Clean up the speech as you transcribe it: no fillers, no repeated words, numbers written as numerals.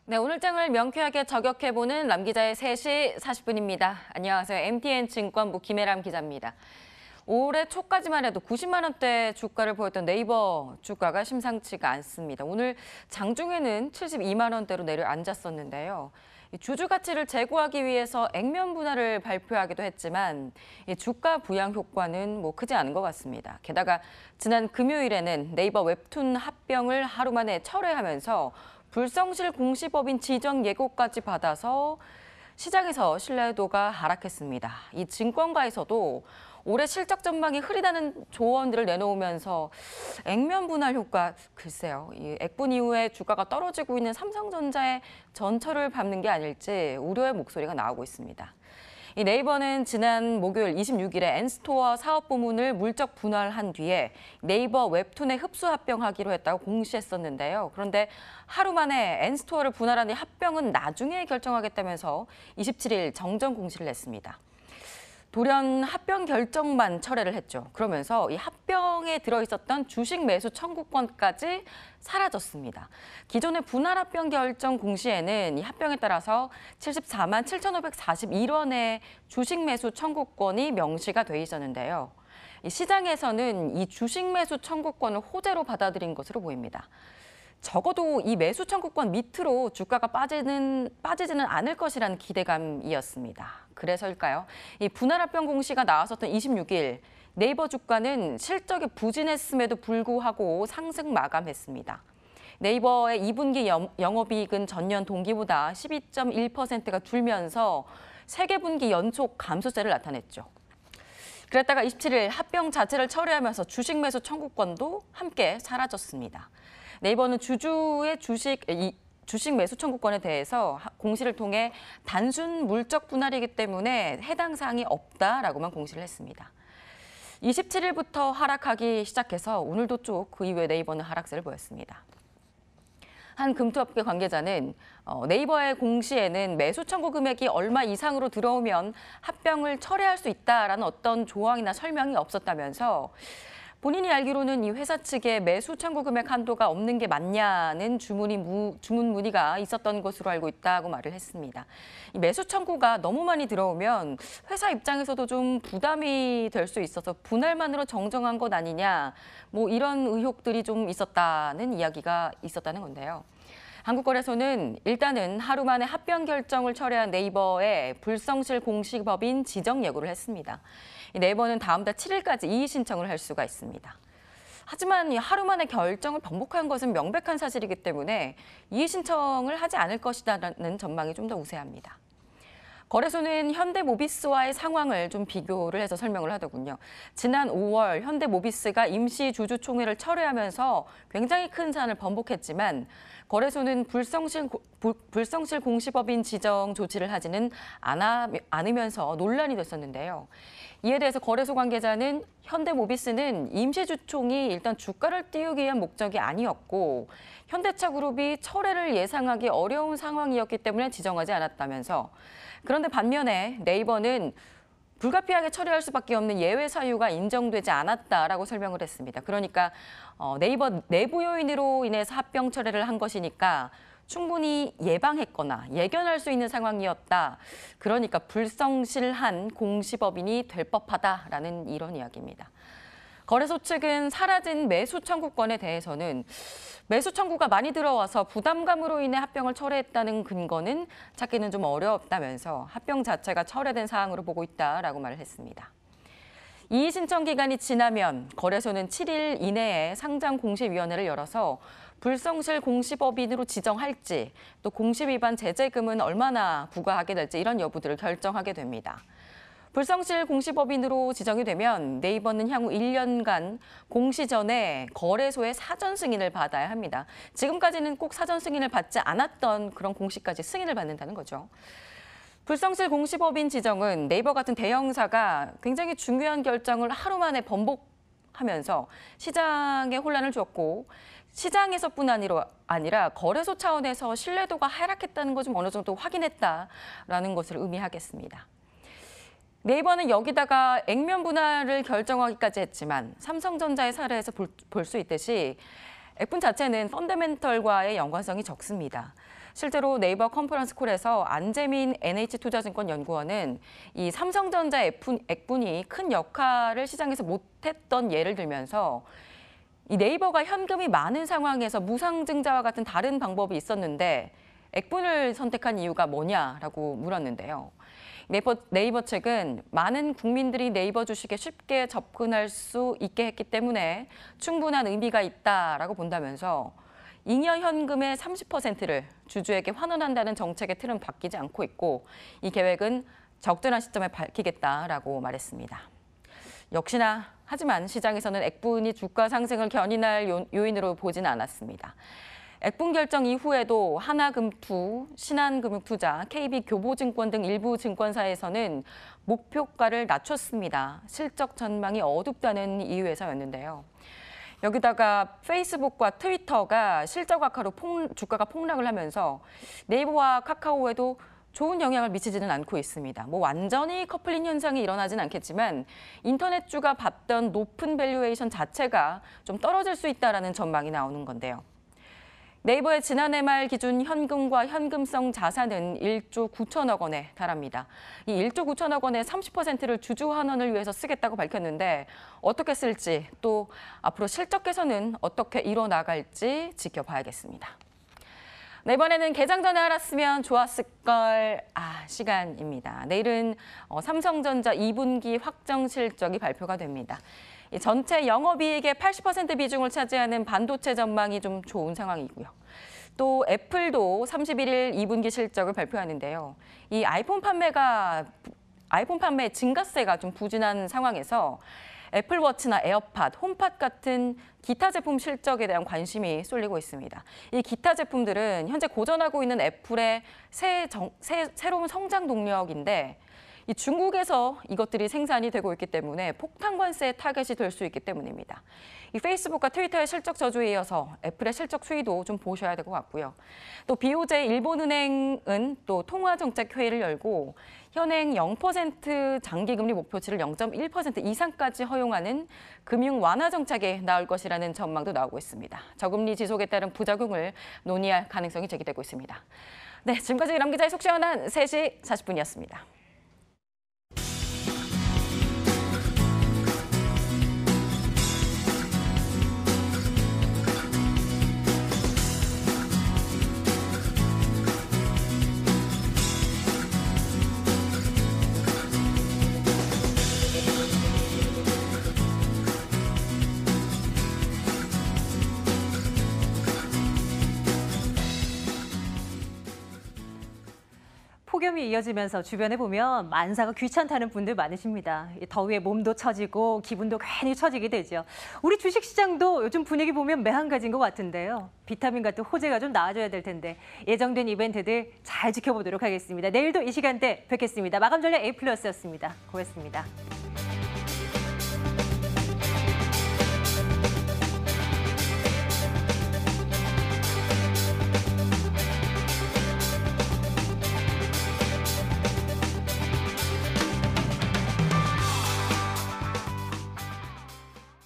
네, 오늘 장을 명쾌하게 저격해보는 람 기자의 3시 40분입니다. 안녕하세요. MTN증권부 김혜람 기자입니다. 올해 초까지만 해도 90만 원대 주가를 보였던 네이버 주가가 심상치가 않습니다. 오늘 장중에는 72만 원대로 내려앉았었는데요. 주주 가치를 제고하기 위해서 액면 분할을 발표하기도 했지만 주가 부양 효과는 크지 않은 것 같습니다. 게다가 지난 금요일에는 네이버 웹툰 합병을 하루 만에 철회하면서 불성실 공시법인 지정 예고까지 받아서 시장에서 신뢰도가 하락했습니다. 이 증권가에서도 올해 실적 전망이 흐리다는 조언들을 내놓으면서 액면 분할 효과, 글쎄요. 이 액분 이후에 주가가 떨어지고 있는 삼성전자의 전철을 밟는 게 아닐지 우려의 목소리가 나오고 있습니다. 이 네이버는 지난 목요일 26일에 엔스토어 사업 부문을 물적 분할한 뒤에 네이버 웹툰에 흡수 합병하기로 했다고 공시했었는데요. 그런데 하루 만에 엔스토어를 분할한 뒤 합병은 나중에 결정하겠다면서 27일 정정 공시를 냈습니다. 돌연 합병 결정만 철회를 했죠. 그러면서 이 합병에 들어있었던 주식 매수 청구권까지 사라졌습니다. 기존의 분할 합병 결정 공시에는 이 합병에 따라서 74만 7,541원의 주식 매수 청구권이 명시가 돼 있었는데요. 이 시장에서는 이 주식 매수 청구권을 호재로 받아들인 것으로 보입니다. 적어도 이 매수 청구권 밑으로 주가가 빠지지는 않을 것이라는 기대감이었습니다. 그래서일까요? 이 분할 합병 공시가 나왔었던 26일 네이버 주가는 실적이 부진했음에도 불구하고 상승 마감했습니다. 네이버의 2분기 영업이익은 전년 동기보다 12.1%가 줄면서 세계 분기 연속 감소세를 나타냈죠. 그랬다가 27일 합병 자체를 철회하면서 주식 매수 청구권도 함께 사라졌습니다. 네이버는 주주의 주식 매수 청구권에 대해서 공시를 통해 단순 물적 분할이기 때문에 해당 사항이 없다라고만 공시를 했습니다. 27일부터 하락하기 시작해서 오늘도 쭉 그 이후에 네이버는 하락세를 보였습니다. 한 금투업계 관계자는 네이버의 공시에는 매수 청구 금액이 얼마 이상으로 들어오면 합병을 철회할 수 있다라는 어떤 조항이나 설명이 없었다면서 본인이 알기로는 이 회사 측에 매수 청구 금액 한도가 없는 게 맞냐는 주문 문의가 있었던 것으로 알고 있다고 말을 했습니다. 이 매수 청구가 너무 많이 들어오면 회사 입장에서도 좀 부담이 될 수 있어서 분할만으로 정정한 것 아니냐, 이런 의혹들이 좀 있었다는 이야기가 있었다는 건데요. 한국거래소는 일단은 하루 만에 합병 결정을 철회한 네이버의 불성실 공시법인 지정 예고를 했습니다. 네이버는 다음 달 7일까지 이의 신청을 할 수가 있습니다. 하지만 하루 만에 결정을 번복한 것은 명백한 사실이기 때문에 이의 신청을 하지 않을 것이라는 전망이 좀 더 우세합니다. 거래소는 현대모비스와의 상황을 좀 비교를 해서 설명을 하더군요. 지난 5월 현대모비스가 임시 주주총회를 철회하면서 굉장히 큰 사안을 번복했지만 거래소는 불성실 공시법인 지정 조치를 하지는 않으면서 논란이 됐었는데요. 이에 대해서 거래소 관계자는 현대모비스는 임시주총이 일단 주가를 띄우기 위한 목적이 아니었고 현대차그룹이 철회를 예상하기 어려운 상황이었기 때문에 지정하지 않았다면서 그런데 반면에 네이버는 불가피하게 처리할 수밖에 없는 예외 사유가 인정되지 않았다라고 설명을 했습니다. 그러니까 네이버 내부 요인으로 인해서 합병 철회를 한 것이니까 충분히 예방했거나 예견할 수 있는 상황이었다. 그러니까 불성실한 공시법인이 될 법하다라는 이런 이야기입니다. 거래소 측은 사라진 매수 청구권에 대해서는 매수 청구가 많이 들어와서 부담감으로 인해 합병을 철회했다는 근거는 찾기는 좀 어렵다면서 합병 자체가 철회된 사항으로 보고 있다라고 말을 했습니다. 이의 신청 기간이 지나면 거래소는 7일 이내에 상장공시위원회를 열어서 불성실 공시법인으로 지정할지 또 공시 위반 제재금은 얼마나 부과하게 될지 이런 여부들을 결정하게 됩니다. 불성실 공시법인으로 지정이 되면 네이버는 향후 1년간 공시 전에 거래소의 사전 승인을 받아야 합니다. 지금까지는 꼭 사전 승인을 받지 않았던 그런 공시까지 승인을 받는다는 거죠. 불성실 공시법인 지정은 네이버 같은 대형사가 굉장히 중요한 결정을 하루 만에 번복하면서 시장에 혼란을 줬고 시장에서뿐 아니라 거래소 차원에서 신뢰도가 하락했다는 것 좀 어느 정도 확인했다라는 것을 의미하겠습니다. 네이버는 여기다가 액면 분할을 결정하기까지 했지만 삼성전자의 사례에서 볼 수 있듯이 액분 자체는 펀더멘털과의 연관성이 적습니다. 실제로 네이버 컨퍼런스 콜에서 안재민 NH투자증권 연구원은 이 삼성전자 액분이 큰 역할을 시장에서 못했던 예를 들면서 이 네이버가 현금이 많은 상황에서 무상증자와 같은 다른 방법이 있었는데 액분을 선택한 이유가 뭐냐라고 물었는데요. 네이버 측은 많은 국민들이 네이버 주식에 쉽게 접근할 수 있게 했기 때문에 충분한 의미가 있다라고 본다면서 잉여 현금의 30%를 주주에게 환원한다는 정책의 틀은 바뀌지 않고 있고 이 계획은 적절한 시점에 밝히겠다라고 말했습니다. 역시나 하지만 시장에서는 액분이 주가 상승을 견인할 요인으로 보지는 않았습니다. 액분 결정 이후에도 하나금투, 신한금융투자, KB교보증권 등 일부 증권사에서는 목표가를 낮췄습니다. 실적 전망이 어둡다는 이유에서였는데요. 여기다가 페이스북과 트위터가 실적 악화로 주가가 폭락을 하면서 네이버와 카카오에도 좋은 영향을 미치지는 않고 있습니다. 완전히 커플링 현상이 일어나진 않겠지만 인터넷주가 받던 높은 밸류에이션 자체가 좀 떨어질 수 있다는 전망이 나오는 건데요. 네이버의 지난해 말 기준 현금과 현금성 자산은 1조 9천억 원에 달합니다. 이 1조 9천억 원의 30%를 주주 환원을 위해서 쓰겠다고 밝혔는데 어떻게 쓸지 또 앞으로 실적 개선은 어떻게 이뤄나갈지 지켜봐야겠습니다. 네, 이번에는 개장 전에 알았으면 좋았을걸 시간입니다. 내일은 삼성전자 2분기 확정 실적이 발표가 됩니다. 전체 영업이익의 80% 비중을 차지하는 반도체 전망이 좀 좋은 상황이고요. 또 애플도 31일 2분기 실적을 발표하는데요. 이 아이폰 판매 증가세가 좀 부진한 상황에서 애플워치나 에어팟, 홈팟 같은 기타 제품 실적에 대한 관심이 쏠리고 있습니다. 이 기타 제품들은 현재 고전하고 있는 애플의 새로운 성장 동력인데 이 중국에서 이것들이 생산이 되고 있기 때문에 폭탄 관세의 타겟이 될 수 있기 때문입니다. 이 페이스북과 트위터의 실적 저조에 이어서 애플의 실적 수위도 좀 보셔야 될 것 같고요. 또 BOJ 일본은행은 또 통화정책 회의를 열고 현행 0% 장기금리 목표치를 0.1% 이상까지 허용하는 금융 완화 정책에 나올 것이라는 전망도 나오고 있습니다. 저금리 지속에 따른 부작용을 논의할 가능성이 제기되고 있습니다. 네, 지금까지 람 기자의 속 시원한 3시 40분이었습니다. 폭염이 이어지면서 주변에 보면 만사가 귀찮다는 분들 많으십니다. 더위에 몸도 처지고 기분도 괜히 처지게 되죠. 우리 주식시장도 요즘 분위기 보면 매한가지인 것 같은데요. 비타민 같은 호재가 좀 나와줘야 될 텐데 예정된 이벤트들 잘 지켜보도록 하겠습니다. 내일도 이 시간대 뵙겠습니다. 마감 전략 A+였습니다. 고맙습니다.